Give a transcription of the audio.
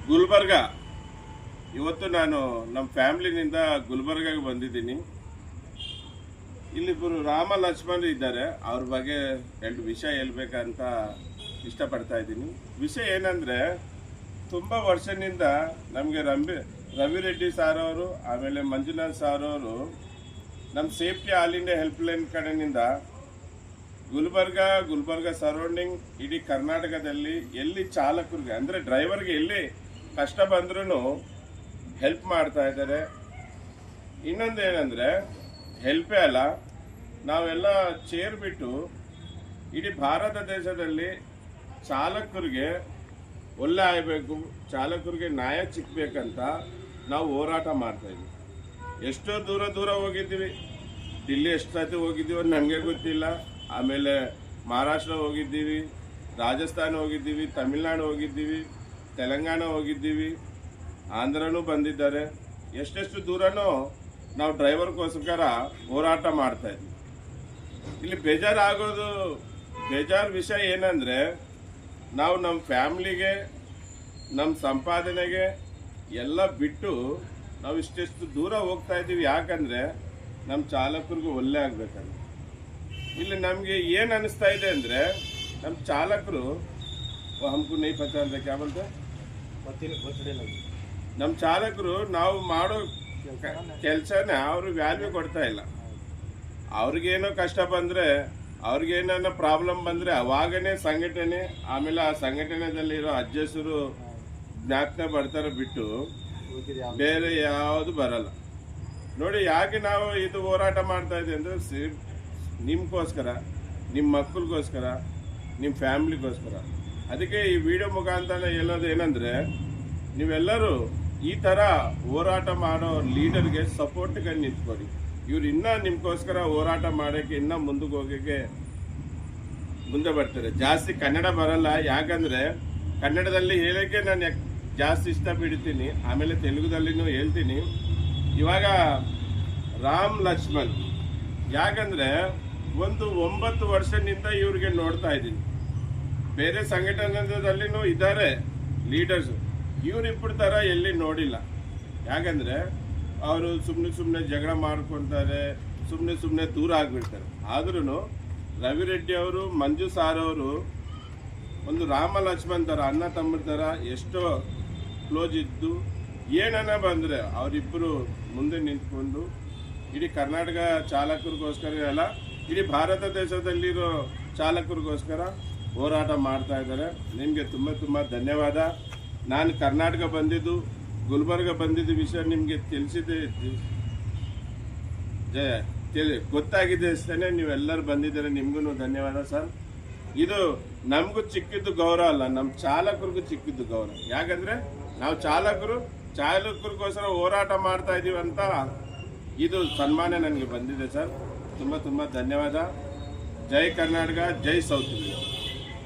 ಗುಲ್ಬರ್ಗ ಇವತ್ತು ನಾನು ನಮ್ಮ ಫ್ಯಾಮಿಲಿನಿಂದ ಗುಲ್ಬರ್ಗಾಗೆ ಬಂದಿದ್ದೀನಿ. ಇಲ್ಲಿಬ್ಬರು ರಾಮ ಲಕ್ಷ್ಮಣ್ ಇದ್ದಾರೆ. ಅವ್ರ ಬಗ್ಗೆ ಎರಡು ವಿಷಯ ಹೇಳ್ಬೇಕಂತ ಇಷ್ಟಪಡ್ತಾ ಇದ್ದೀನಿ. ವಿಷಯ ಏನಂದರೆ, ತುಂಬ ವರ್ಷದಿಂದ ನಮಗೆ ರವಿ ರೆಡ್ಡಿ ಸಾರ್ ಅವರು, ಆಮೇಲೆ ಮಂಜುನಾಥ್ ಸಾರ್ ಅವರು ನಮ್ಮ ಸೇಫ್ಟಿ ಆಲ್ ಇಂಡಿಯಾ ಹೆಲ್ಪ್ಲೈನ್ ಕಡೆಯಿಂದ ಗುಲ್ಬರ್ಗ ಸರೌಂಡಿಂಗ್ ಇಡೀ ಕರ್ನಾಟಕದಲ್ಲಿ ಎಲ್ಲಿ ಚಾಲಕರಿಗೆ ಅಂದರೆ ಡ್ರೈವರ್ಗೆ ಎಲ್ಲಿ ಕಷ್ಟ ಬಂದ್ರೂ ಹೆಲ್ಪ್ ಮಾಡ್ತಾ ಇದ್ದಾರೆ. ಇನ್ನೊಂದು ಏನಂದರೆ, ಹೆಲ್ಪೇ ಅಲ್ಲ, ನಾವೆಲ್ಲ ಚೇರ್ ಬಿಟ್ಟು ಇಡೀ ಭಾರತ ದೇಶದಲ್ಲಿ ಚಾಲಕರಿಗೆ ಒಳ್ಳೆ ಆಗಬೇಕು, ಚಾಲಕರಿಗೆ ನ್ಯಾಯ ಸಿಗ್ಬೇಕಂತ ನಾವು ಹೋರಾಟ ಮಾಡ್ತಾಯಿದ್ವಿ. ಎಷ್ಟೋ ದೂರ ಹೋಗಿದ್ದೀವಿ. ದಿಲ್ಲಿ ಎಷ್ಟು ಸತಿ ಹೋಗಿದ್ದೀವಿ ನನಗೆ ಗೊತ್ತಿಲ್ಲ. ಆಮೇಲೆ ಮಹಾರಾಷ್ಟ್ರ ಹೋಗಿದ್ದೀವಿ, ರಾಜಸ್ಥಾನ ಹೋಗಿದ್ದೀವಿ, ತಮಿಳ್ನಾಡು ಹೋಗಿದ್ದೀವಿ, ತೆಲಂಗಾಣ ಹೋಗಿದ್ದೀವಿ, ಆಂಧ್ರನೂ ಬಂದಿದ್ದಾರೆ. ಎಷ್ಟೆಷ್ಟು ದೂರನೂ ನಾವು ಡ್ರೈವರ್ಗೋಸ್ಕರ ಹೋರಾಟ ಮಾಡ್ತಾಯಿದ್ವಿ. ಇಲ್ಲಿ ಬೇಜಾರು ವಿಷಯ ಏನಂದರೆ, ನಾವು ನಮ್ಮ ಫ್ಯಾಮ್ಲಿಗೆ, ನಮ್ಮ ಸಂಪಾದನೆಗೆ ಎಲ್ಲ ಬಿಟ್ಟು ನಾವು ಇಷ್ಟೆಷ್ಟು ದೂರ ಹೋಗ್ತಾ ಇದ್ದೀವಿ. ಯಾಕಂದರೆ ನಮ್ಮ ಚಾಲಕರಿಗೂ ಒಳ್ಳೆ ಆಗಬೇಕಂತ. ಇಲ್ಲಿ ನಮಗೆ ಏನು ಅನ್ನಿಸ್ತಾ ಇದೆ ಅಂದರೆ, ನಮ್ಮ ಚಾಲಕರು ಹಮ್ಕು ನೈ ಪಚಾ ಅಂತ ಕ್ಯಾ ಬೋಲ್ತೆ, ನಮ್ಮ ಚಾಲಕರು ನಾವು ಮಾಡೋ ಕೆಲಸನ ಅವರು ವ್ಯಾಲ್ಯೂ ಕೊಡ್ತಾ ಇಲ್ಲ. ಅವ್ರಿಗೇನೋ ಕಷ್ಟ ಬಂದರೆ, ಅವ್ರಿಗೇನೋ ಪ್ರಾಬ್ಲಮ್ ಬಂದರೆ ಅವಾಗನೇ ಸಂಘಟನೆ, ಆಮೇಲೆ ಆ ಸಂಘಟನೆದಲ್ಲಿರೋ ಅಧ್ಯಕ್ಷರು ಜ್ಞಾಪನೆ ಬರ್ತಾರೆ ಬಿಟ್ಟು ಬೇರೆ ಯಾವುದು ಬರಲ್ಲ. ನೋಡಿ, ಯಾಕೆ ನಾವು ಇದು ಹೋರಾಟ ಮಾಡ್ತಾ ಇದ್ದೀವಿ ಅಂದರೆ, ನಿಮಗೋಸ್ಕರ, ನಿಮ್ಮ ಮಕ್ಕಳಿಗೋಸ್ಕರ, ನಿಮ್ಮ ಫ್ಯಾಮ್ಲಿಗೋಸ್ಕರ. ಅದಕ್ಕೆ ಈ ವಿಡಿಯೋ ಮುಖಾಂತರ ಹೇಳೋದು ಏನಂದರೆ, ನೀವೆಲ್ಲರೂ ಈ ಥರ ಹೋರಾಟ ಮಾಡೋ ಲೀಡರ್ಗೆ ಸಪೋರ್ಟ್ಗೆ ನಿಂತ್ಕೊಡಿ. ಇವ್ರು ಇನ್ನೂ ನಿಮಗೋಸ್ಕರ ಹೋರಾಟ ಮಾಡೋಕ್ಕೆ, ಇನ್ನೂ ಮುಂದೆ ಬರ್ತಾರೆ. ಜಾಸ್ತಿ ಕನ್ನಡ ಬರಲ್ಲ, ಯಾಕಂದರೆ ಕನ್ನಡದಲ್ಲಿ ಹೇಳೋಕ್ಕೆ ನಾನು ಜಾಸ್ತಿ ಇಷ್ಟ ಬಿಡ್ತೀನಿ, ಆಮೇಲೆ ತೆಲುಗುದಲ್ಲಿನೂ ಹೇಳ್ತೀನಿ. ಇವಾಗ ರಾಮ್ ಲಕ್ಷ್ಮಣ್, ಯಾಕಂದರೆ ಒಂದು 9 ವರ್ಷದಿಂದ ಇವ್ರಿಗೆ ನೋಡ್ತಾ ಇದ್ದೀನಿ. ಬೇರೆ ಸಂಘಟನೆದಲ್ಲಿನೂ ಇದ್ದಾರೆ ಲೀಡರ್ಸು, ಇವರಿಬ್ಬರ ಥರ ಎಲ್ಲಿ ನೋಡಿಲ್ಲ. ಯಾಕಂದರೆ ಅವರು ಸುಮ್ಮನೆ ಜಗಳ ಮಾಡ್ಕೊತಾರೆ, ಸುಮ್ಮನೆ ದೂರ ಆಗಿಬಿಡ್ತಾರೆ. ಆದ್ರೂ ರವಿ ರೆಡ್ಡಿ ಅವರು, ಮಂಜು ಸಾರ್ ಅವರು ಒಂದು ರಾಮ ಲಕ್ಷ್ಮಣ್ ಥರ, ಅಣ್ಣ ತಮ್ಮರ ಥರ ಎಷ್ಟೋ ಕ್ಲೋಸ್ ಇದ್ದು, ಏನನ್ನ ಬಂದರೆ ಅವರಿಬ್ಬರು ಮುಂದೆ ನಿಂತ್ಕೊಂಡು ಇಡೀ ಕರ್ನಾಟಕ ಚಾಲಕರಿಗೋಸ್ಕರ ಅಲ್ಲ, ಇಡೀ ಭಾರತ ದೇಶದಲ್ಲಿರೋ ಚಾಲಕರಿಗೋಸ್ಕರ ಹೋರಾಟ ಮಾಡ್ತಾ ಇದ್ದಾರೆ. ನಿಮಗೆ ತುಂಬ ಧನ್ಯವಾದ. ನಾನು ಕರ್ನಾಟಕ ಬಂದಿದ್ದು, ಗುಲ್ಬರ್ಗ ಬಂದಿದ್ದ ವಿಷಯ ನಿಮಗೆ ಗೊತ್ತಾಗಿದೆ ಅಷ್ಟೇ. ನೀವೆಲ್ಲರೂ ಬಂದಿದ್ದಾರೆ, ನಿಮಗೂ ಧನ್ಯವಾದ ಸರ್. ಇದು ನಮಗೂ ಚಿಕ್ಕಿದ್ದು ಗೌರವ ಅಲ್ಲ, ನಮ್ಮ ಚಾಲಕರಿಗೂ ಚಿಕ್ಕಿದ್ದು ಗೌರವ. ಯಾಕಂದರೆ ನಾವು ಚಾಲಕರಿಗೋಸ್ಕರ ಹೋರಾಟ ಮಾಡ್ತಾ ಇದ್ದೀವಿ ಅಂತ ಇದು ಸನ್ಮಾನ ನನಗೆ ಬಂದಿದೆ ಸರ್. ತುಂಬ ಧನ್ಯವಾದ. ಜೈ ಕರ್ನಾಟಕ, ಜೈ ಸೌತ್ ಇಂಡಿಯಾ.